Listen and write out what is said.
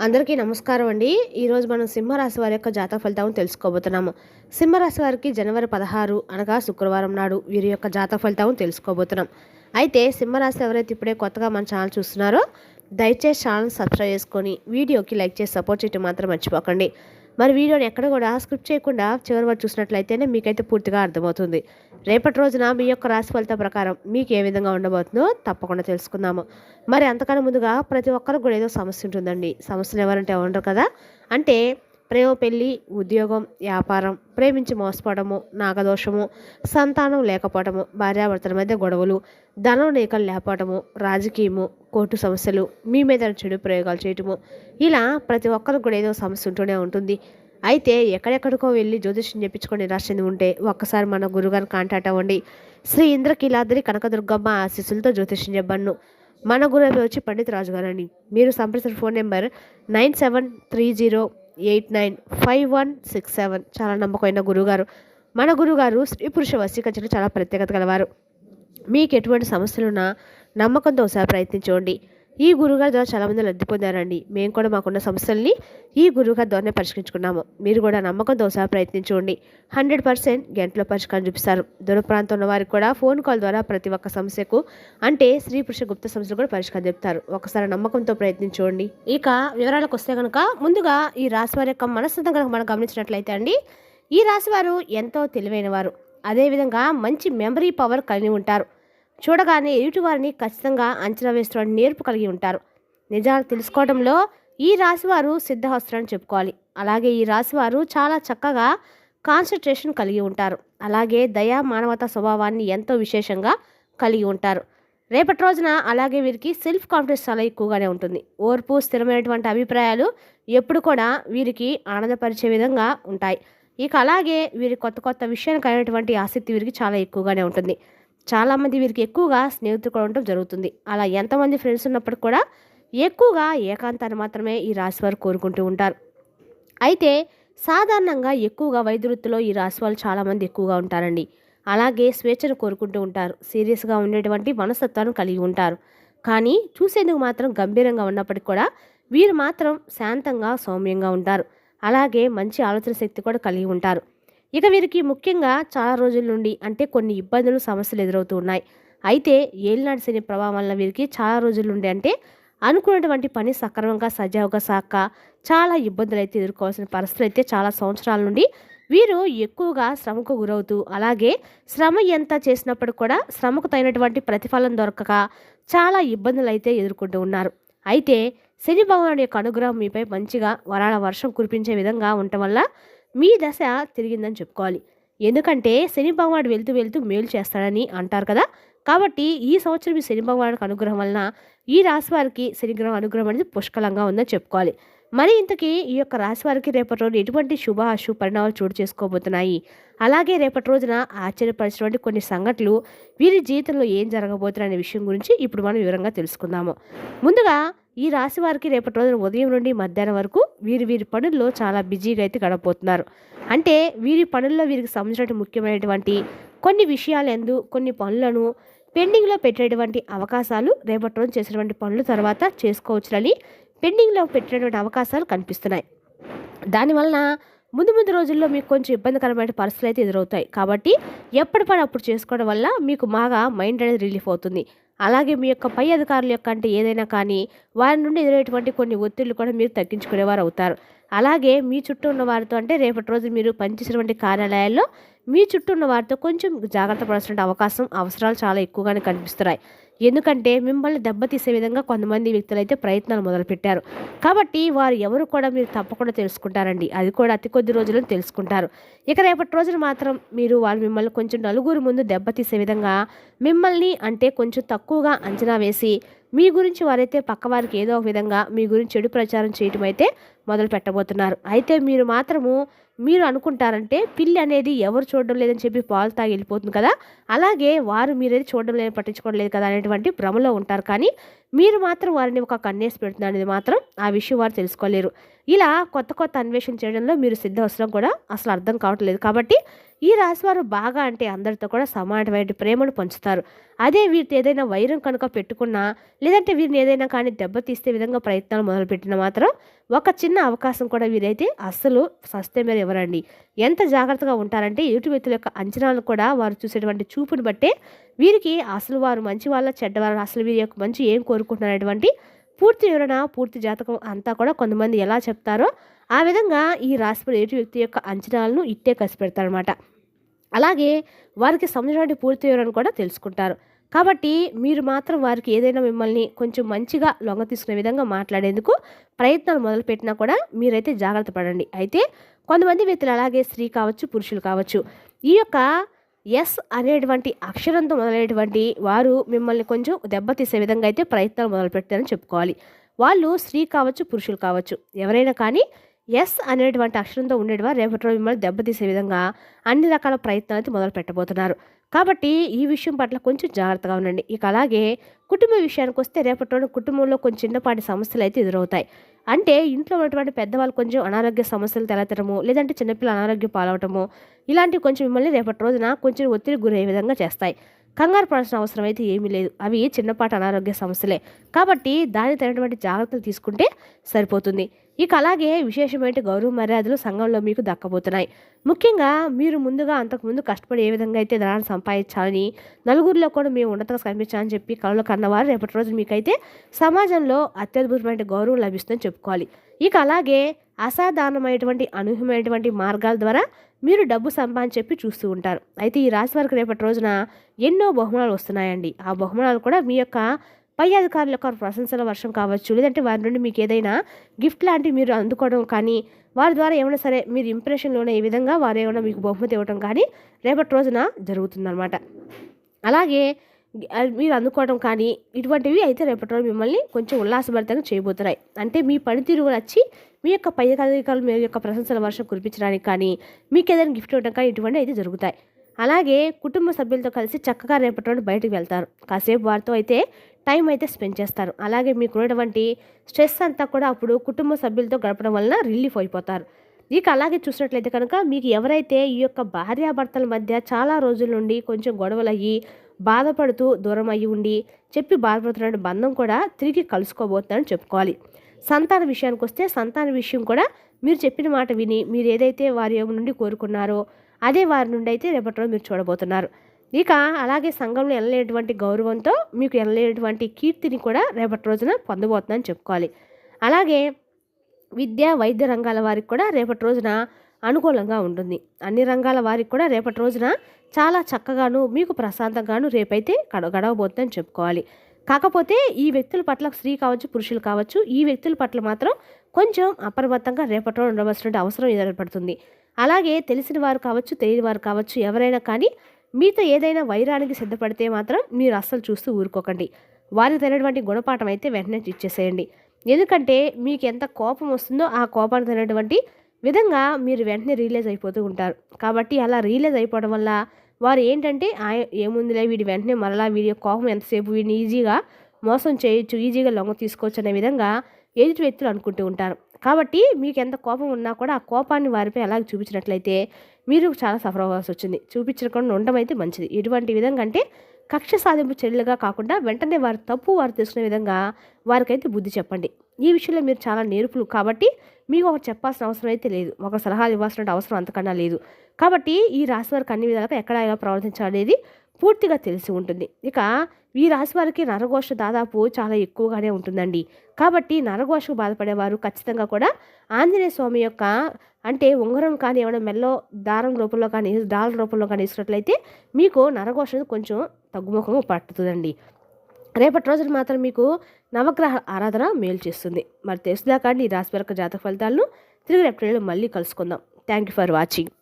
అందరికీ నమస్కారం అండి. ఈరోజు మనం సింహరాశి వారి యొక్క జాతక ఫలితాలను తెలుసుకోబోతున్నాము. సింహరాశి వారికి జనవరి 16 అనగా శుక్రవారం నాడు వీరి యొక్క జాతక ఫలితాలను తెలుసుకోబోతున్నాం. అయితే సింహరాశి ఎవరైతే ఇప్పుడే కొత్తగా మన ఛానల్ చూస్తున్నారో దయచేసి ఛానల్ సబ్స్క్రైబ్ చేసుకొని వీడియోకి లైక్ చేసి సపోర్ట్ చేయడం మాత్రం మర్చిపోకండి. మరి వీడియోని ఎక్కడ కూడా స్క్రిప్ట్ చేయకుండా చివరి వరకు చూసినట్లయితేనే మీకైతే పూర్తిగా అర్థమవుతుంది. రేపటి రోజున మీ యొక్క రాశి ఫలితం ప్రకారం మీకు ఏ విధంగా ఉండబోతుందో తప్పకుండా తెలుసుకుందాము. మరి అంతకన్నా ముందుగా ప్రతి ఒక్కరికి కూడా ఏదో సమస్య ఉంటుందండి. సమస్యలు ఎవరంటే ఉండరు కదా. అంటే ప్రేమ, పెళ్ళి, ఉద్యోగం, వ్యాపారం, ప్రేమించి మోసపోవడము, నాగదోషము, సంతానం లేకపోవడము, భార్యాభర్తల మధ్య గొడవలు, ధనం నీకలు లేకపోవడము, రాజకీయము, కోర్టు సమస్యలు, మీ మీద చెడు ప్రయోగాలు చేయటము, ఇలా ప్రతి ఒక్కరికి కూడా ఏదో సమస్య ఉంటూనే ఉంటుంది. అయితే ఎక్కడెక్కడికో వెళ్ళి జ్యోతిష్యం చెప్పించుకొని నిరాశ చెంది ఉంటే ఒక్కసారి మన గురుగారిని కాంటాక్ట్ అవ్వండి. శ్రీ ఇంద్రకీలాద్రి కనకదుర్గమ్మ ఆశీస్సులతో జ్యోతిష్యం చెప్పను. మన గురువు వచ్చి పండిత్ రాజు గారండి. మీరు సంప్రదించిన ఫోన్ నెంబర్ 9730895167. చాలా నమ్మకమైన గురుగారు. మన గురుగారు స్త్రీ పురుష వశీకరణలో చాలా ప్రత్యేకత గలవారు. మీకు ఎటువంటి సమస్యలున్నా నమ్మకంతో ఒకసారి ప్రయత్నించండి. ఈ గురుగారి ద్వారా చాలామంది లబ్ధి పొందారండి. మేము కూడా మాకున్న సమస్యల్ని ఈ గురుగారి ద్వారానే పరిష్కరించుకున్నాము. మీరు కూడా నమ్మకంతో ఒకసారి ప్రయత్నించండి. 100% గంటలో పరిష్కారం చూపిస్తారు. దూర ప్రాంతం ఉన్న వారికి కూడా ఫోన్ కాల్ ద్వారా ప్రతి ఒక్క సమస్యకు అంటే స్త్రీ పురుష గుప్త సమస్యలు కూడా పరిష్కారం చెప్తారు. ఒకసారి నమ్మకంతో ప్రయత్నించండి. ఇక వివరాలకు వస్తే కనుక ముందుగా ఈ రాశి వారి యొక్క మనస్తత్వం కనుక మనం గమనించినట్లయితే అండి, ఈ రాశి వారు ఎంతో తెలివైన వారు. అదేవిధంగా మంచి మెమరీ పవర్ కలిగి ఉంటారు. చూడగానే ఎదుటివారిని ఖచ్చితంగా అంచనా వేస్తున్న నేర్పు కలిగి ఉంటారు. నిజాలు తెలుసుకోవడంలో ఈ రాశివారు సిద్ధహస్తులని చెప్పుకోవాలి. అలాగే ఈ రాశివారు చాలా చక్కగా కాన్సన్ట్రేషన్ కలిగి ఉంటారు. అలాగే దయా మానవతా స్వభావాన్ని ఎంతో విశేషంగా కలిగి ఉంటారు. రేపటి రోజున అలాగే వీరికి సెల్ఫ్ కాన్ఫిడెన్స్ చాలా ఎక్కువగానే ఉంటుంది. ఓర్పు, స్థిరమైనటువంటి అభిప్రాయాలు ఎప్పుడు కూడా వీరికి ఆనందపరిచే విధంగా ఉంటాయి. ఇక అలాగే వీరి కొత్త కొత్త విషయానికి అయినటువంటి ఆసక్తి వీరికి చాలా ఎక్కువగానే ఉంటుంది. చాలామంది వీరికి ఎక్కువగా స్నేహితులు కూడా ఉండటం జరుగుతుంది. అలా ఎంతమంది ఫ్రెండ్స్ ఉన్నప్పటికీ కూడా ఎక్కువగా ఏకాంతాన్ని మాత్రమే ఈ రాశి వారు కోరుకుంటూ ఉంటారు. అయితే సాధారణంగా ఎక్కువగా వైద్య వృత్తిలో ఈ రాశి వాళ్ళు చాలామంది ఎక్కువగా ఉంటారండి. అలాగే స్వేచ్ఛను కోరుకుంటూ ఉంటారు. సీరియస్గా ఉండేటువంటి మనస్తత్వాన్ని కలిగి ఉంటారు. కానీ చూసేందుకు మాత్రం గంభీరంగా ఉన్నప్పటికీ కూడా వీరు మాత్రం శాంతంగా సౌమ్యంగా ఉంటారు. అలాగే మంచి ఆలోచన శక్తి కూడా కలిగి ఉంటారు. ఇక వీరికి ముఖ్యంగా చాలా రోజుల నుండి అంటే కొన్ని ఇబ్బందులు, సమస్యలు ఎదురవుతూ ఉన్నాయి. అయితే ఏలినాటి శని ప్రభావం వల్ల వీరికి చాలా రోజుల నుండి అంటే అనుకున్నటువంటి పని సక్రమంగా సజావుగా సాక్క చాలా ఇబ్బందులు అయితే ఎదుర్కోవాల్సిన పరిస్థితులు అయితే చాలా సంవత్సరాల నుండి వీరు ఎక్కువగా శ్రమకు గురవుతూ అలాగే శ్రమ ఎంత చేసినప్పుడు కూడా శ్రమకు తగినటువంటి ప్రతిఫలం దొరకక చాలా ఇబ్బందులు అయితే ఎదుర్కొంటూ ఉన్నారు. అయితే శని భగవానుడి యొక్క అనుగ్రహం మీపై మంచిగా వరాల వర్షం కురిపించే విధంగా ఉండటం వల్ల మీ దశ తిరిగిందని చెప్పుకోవాలి. ఎందుకంటే శని భగవానుడు వెళ్తూ వెళ్తూ మేలు చేస్తాడని అంటారు కదా. కాబట్టి ఈ సంవత్సరం ఈ శని భగవానుడికి అనుగ్రహం వలన ఈ రాశి వారికి శనిగ్రహం అనుగ్రహం అనేది పుష్కలంగా ఉందని చెప్పుకోవాలి. మరి ఇంతకీ ఈ యొక్క రాశి వారికి రేపటి రోజు ఎటువంటి శుభ అశుభ పరిణామాలు చోటు చేసుకోబోతున్నాయి, అలాగే రేపటి రోజున ఆశ్చర్యపరిచినటువంటి కొన్ని సంఘటనలు వీరి జీవితంలో ఏం జరగబోతున్నాయనే విషయం గురించి ఇప్పుడు మనం వివరంగా తెలుసుకుందాము. ముందుగా ఈ రాశి వారికి రేపటి రోజున ఉదయం నుండి మధ్యాహ్నం వరకు వీరి పనుల్లో చాలా బిజీగా అయితే గడపబోతున్నారు. అంటే వీరి పనుల్లో వీరికి సంబంధించిన ముఖ్యమైనటువంటి కొన్ని విషయాలు కొన్ని పనులను పెండింగ్లో పెట్టేటువంటి అవకాశాలు రేపటి రోజు చేసినటువంటి పనుల తర్వాత చేసుకోవచ్చునని పెండింగ్లో పెట్టినటువంటి అవకాశాలు కనిపిస్తున్నాయి. దానివలన ముందు రోజుల్లో మీకు కొంచెం ఇబ్బందికరమైన పరిస్థితులు అయితే ఎదురవుతాయి. కాబట్టి ఎప్పటి పని అప్పుడు చేసుకోవడం వల్ల మీకు బాగా మైండ్ అనేది రిలీఫ్ అవుతుంది. అలాగే మీ యొక్క పై అధికారుల యొక్క అంటే ఏదైనా కానీ వారి నుండి ఎదురయ్యేటువంటి కొన్ని ఒత్తిళ్లు కూడా మీరు తగ్గించుకునేవారు అవుతారు. అలాగే మీ చుట్టూ ఉన్న వారితో అంటే రేపటి రోజు మీరు పనిచేసినటువంటి కార్యాలయాల్లో మీ చుట్టూ ఉన్న వారితో కొంచెం జాగ్రత్త పడాల్సిన అవసరాలు చాలా ఎక్కువగానే కనిపిస్తున్నాయి. ఎందుకంటే మిమ్మల్ని దెబ్బతీసే విధంగా కొంతమంది వ్యక్తులు అయితే ప్రయత్నాలు మొదలుపెట్టారు. కాబట్టి వారు ఎవరు కూడా మీరు తప్పకుండా తెలుసుకుంటారండి. అది కూడా అతి కొద్ది రోజులను తెలుసుకుంటారు. ఇక రేపటి రోజున మాత్రం మీరు వాళ్ళు మిమ్మల్ని కొంచెం నలుగురు ముందు దెబ్బతీసే విధంగా మిమ్మల్ని అంటే కొంచెం తక్కువగా అంచనా వేసి మీ గురించి వారైతే పక్కవారికి ఏదో ఒక విధంగా మీ గురించి చెడు ప్రచారం చేయటం అయితే మొదలు పెట్టబోతున్నారు. అయితే మీరు అనుకుంటారంటే పిల్లి అనేది ఎవరు చూడడం లేదని చెప్పి పాలు తాగి వెళ్ళిపోతుంది కదా, అలాగే వారు మీరేది చూడడం లేదు, పట్టించుకోవడం లేదు కదా అనేటువంటి భ్రమలో ఉంటారు. కానీ మీరు మాత్రం వారిని ఒక కన్నేసి పెడుతున్నారనేది మాత్రం ఆ విషయం వారు తెలుసుకోలేరు. ఇలా కొత్త కొత్త అన్వేషణ చేయడంలో మీరు సిద్ధవసరం కూడా అసలు అర్థం కావట్లేదు. కాబట్టి ఈ రాశివారు బాగా అంటే అందరితో కూడా సమానమైన ప్రేమను పంచుతారు. అదే వీరితో ఏదైనా వైరం కనుక పెట్టుకున్నా, లేదంటే వీరిని ఏదైనా కానీ దెబ్బతీస్తే విధంగా ప్రయత్నాలు మొదలుపెట్టినా మాత్రం ఒక చిన్న అవకాశం కూడా వీరైతే అస్సలు సస్తే మీద ఇవ్వరండి. ఎంత జాగ్రత్తగా ఉంటారంటే ఎదుటి వ్యక్తుల యొక్క అంచనాలను కూడా వారు చూసేటువంటి చూపుని బట్టే వీరికి అసలు వారు మంచి వాళ్ళ చెడ్డవారు, అసలు వీరి యొక్క మంచి ఏం కోరుకుంటున్నటువంటి పూర్తి వివరణ, పూర్తి జాతకం అంతా కూడా కొంతమంది ఎలా చెప్తారో ఆ విధంగా ఈ రాశిపడి ఎదుటి వ్యక్తి యొక్క అంచనాలను ఇట్టే కసిపెడతారనమాట. అలాగే వారికి సంబంధించిన పూర్తి వివరణ కూడా తెలుసుకుంటారు. కాబట్టి మీరు మాత్రం వారికి ఏదైనా మిమ్మల్ని కొంచెం మంచిగా లొంగ తీసుకునే విధంగా మాట్లాడేందుకు ప్రయత్నాలు మొదలుపెట్టినా కూడా మీరైతే జాగ్రత్త పడండి. అయితే కొంతమంది వ్యక్తులు అలాగే స్త్రీ కావచ్చు, పురుషులు కావచ్చు, ఈ యొక్క ఎస్ అనేటువంటి అక్షరంతో మొదలైనటువంటి వారు మిమ్మల్ని కొంచెం దెబ్బతీసే విధంగా అయితే ప్రయత్నాలు మొదలుపెట్టారని చెప్పుకోవాలి. వాళ్ళు స్త్రీ కావచ్చు, పురుషులు కావచ్చు, ఎవరైనా కానీ ఎస్ అనేటువంటి అక్షరంతో ఉండేటివారు రేపటి రోజు మిమ్మల్ని దెబ్బతీసే విధంగా అన్ని రకాల ప్రయత్నాలు అయితే మొదలు పెట్టబోతున్నారు. కాబట్టి ఈ విషయం పట్ల కొంచెం జాగ్రత్తగా ఉండండి. ఇక అలాగే కుటుంబ విషయానికి వస్తే రేపటి రోజు కుటుంబంలో కొంచెం చిన్నపాటి సమస్యలు అయితే ఎదురవుతాయి. అంటే ఇంట్లో ఉన్నటువంటి పెద్దవాళ్ళు కొంచెం అనారోగ్య సమస్యలు తలెత్తడము, లేదంటే చిన్నపిల్లలు అనారోగ్యం పాలవటము, ఇలాంటివి కొంచెం మిమ్మల్ని రేపటి రోజున కొంచెం ఒత్తిడి గురయ్యే విధంగా చేస్తాయి. కంగారు పడాల్సిన అవసరం అయితే ఏమీ లేదు. అవి చిన్నపాటి అనారోగ్య సమస్యలే. కాబట్టి దానికి తగినటువంటి జాగ్రత్తలు తీసుకుంటే సరిపోతుంది. ఇక అలాగే విశేషమైన గౌరవ మర్యాదలు సంఘంలో మీకు దక్కబోతున్నాయి. ముఖ్యంగా మీరు ముందుగా అంతకుముందు కష్టపడి ఏ విధంగా అయితే ధనాన్ని సంపాదించాలని, నలుగురిలో కూడా మేము ఉన్నతంగా కనిపించాలని చెప్పి కళలో కన్నవారు రేపటి రోజు మీకైతే సమాజంలో అత్యద్భుతమైన గౌరవం లభిస్తుందని చెప్పుకోవాలి. ఇక అలాగే అసాధారణమైనటువంటి అనూహ్యమైనటువంటి మార్గాల ద్వారా మీరు డబ్బు సంపాదించి చెప్పి చూస్తూ ఉంటారు. అయితే ఈ రాశి వారికి రేపటి రోజున ఎన్నో బహుమానాలు వస్తున్నాయండి. ఆ బహుమానాలు కూడా మీ యొక్క పై అధికారుల యొక్క ప్రశంసల వర్షం కావచ్చు, లేదంటే వారి నుండి మీకు ఏదైనా గిఫ్ట్ లాంటివి మీరు అందుకోవడం కానీ, వారి ద్వారా ఏమైనా సరే మీరు ఇంప్రెషన్లోనే ఈ విధంగా వారు ఏమైనా మీకు బహుమతి ఇవ్వడం కానీ రేపటి రోజున జరుగుతుందన్నమాట. అలాగే మీరు అందుకోవడం కానీ ఇటువంటివి అయితే రేపటి రోజు మిమ్మల్ని కొంచెం ఉల్లాసభరితంగా చేయబోతున్నాయి. అంటే మీ పనితీరు వచ్చి మీ యొక్క పై అధికారులు మీ యొక్క ప్రశంసల వర్షం కురిపించడానికి కానీ, మీకు ఏదైనా గిఫ్ట్ ఇవ్వడం కానీ ఇటువంటివి అయితే జరుగుతాయి. అలాగే కుటుంబ సభ్యులతో కలిసి చక్కగా రేపటి రోజు బయటకు వెళ్తారు. కాసేపు వారితో అయితే టైం అయితే స్పెండ్ చేస్తారు. అలాగే మీకు ఉన్నటువంటి స్ట్రెస్ అంతా కూడా అప్పుడు కుటుంబ సభ్యులతో గడపడం వలన రిలీఫ్ అయిపోతారు. ఇక అలాగే చూసినట్లయితే కనుక మీకు ఎవరైతే ఈ యొక్క భార్యాభర్తల మధ్య చాలా రోజుల నుండి కొంచెం గొడవలు అయ్యి బాధపడుతూ దూరం అయ్యి ఉండి చెప్పి బాధపడుతున్న బంధం కూడా తిరిగి కలుసుకోబోతున్నారని చెప్పుకోవాలి. సంతాన విషయానికి వస్తే సంతాన విషయం కూడా మీరు చెప్పిన మాట విని మీరు ఏదైతే వారి నుండి కోరుకున్నారో అదే వారి నుండి అయితే రేపటి రోజు మీరు చూడబోతున్నారు. ఇక అలాగే సంఘంలో ఎనలేనటువంటి గౌరవంతో మీకు ఎనలేనటువంటి కీర్తిని కూడా రేపటి రోజున పొందబోతుందని చెప్పుకోవాలి. అలాగే విద్య, వైద్య రంగాల వారికి కూడా రేపటి రోజున అనుకూలంగా ఉంటుంది. అన్ని రంగాల వారికి కూడా రేపటి రోజున చాలా చక్కగాను మీకు ప్రశాంతంగాను రేపైతే గడవబోతుందని చెప్పుకోవాలి. కాకపోతే ఈ వ్యక్తుల పట్ల స్త్రీ కావచ్చు, పురుషులు కావచ్చు, ఈ వ్యక్తుల పట్ల మాత్రం కొంచెం అప్రమత్తంగా రేపటి రోజు ఉండవలసిన అవసరం ఏర్పడుతుంది. అలాగే తెలిసిన వారు కావచ్చు, తెలియని వారు కావచ్చు, ఎవరైనా కానీ మీతో ఏదైనా వైరానికి సిద్ధపడితే మాత్రం మీరు అస్సలు చూస్తూ ఊరుకోకండి. వారికి తెలియనటువంటి గుణపాఠం అయితే వెంటనే ఇచ్చేసేయండి. ఎందుకంటే మీకు ఎంత కోపం వస్తుందో ఆ కోపానికి తెలియనటువంటి విధంగా మీరు వెంటనే రియలైజ్ అయిపోతూ ఉంటారు. కాబట్టి అలా రియలైజ్ అయిపోవడం వల్ల వారు ఏంటంటే ఏముందిలే వీడి వెంటనే మరలా వీడి కోపం ఎంతసేపు వీడిని ఈజీగా మోసం చేయొచ్చు, ఈజీగా లొంగ తీసుకోవచ్చు అనే విధంగా ఎదుటి వ్యక్తులు అనుకుంటూ ఉంటారు. కాబట్టి మీకు ఎంత కోపం ఉన్నా కూడా ఆ కోపాన్ని వారిపై అలాగే చూపించినట్లయితే మీరు చాలా సఫర్ అవ్వాల్సి వచ్చింది. చూపించకుండా ఉండడం అయితే మంచిది. ఎటువంటి విధంగా అంటే కక్ష సాధింపు చర్యలుగా కాకుండా వెంటనే వారి తప్పు వారు తెలుసుకునే విధంగా వారికైతే బుద్ధి చెప్పండి. ఈ విషయంలో మీరు చాలా నేర్పులు కాబట్టి మీకు ఒకరు చెప్పాల్సిన అవసరం అయితే లేదు, ఒక సలహాలు ఇవ్వాల్సిన అవసరం అంతకన్నా లేదు. కాబట్టి ఈ రాశి వారికి అన్ని విధాలుగా ఎక్కడ ఎలా ప్రవర్తించాలనేది పూర్తిగా తెలిసి ఉంటుంది. ఇక ఈ రాశి వారికి నరఘోష దాదాపు చాలా ఎక్కువగానే ఉంటుందండి. కాబట్టి నరఘోషకు బాధపడేవారు ఖచ్చితంగా కూడా ఆంజనేయ స్వామి యొక్క అంటే ఉంగరం కానీ ఏమైనా మెల్లో దారం రూపంలో కానీ డాలర్ రూపంలో కానీ ఇస్తున్నట్లయితే మీకు నరఘోష కొంచెం తగ్గుముఖంగా పట్టుతుందండి. రేపటి రోజున మాత్రం మీకు నవగ్రహ ఆరాధన మేలు చేస్తుంది. మరి తెలుసుదాకా ఈ రాశి వారి జాతక ఫలితాలను తిరిగి రేపటి మళ్ళీ కలుసుకుందాం. Thank you for watching.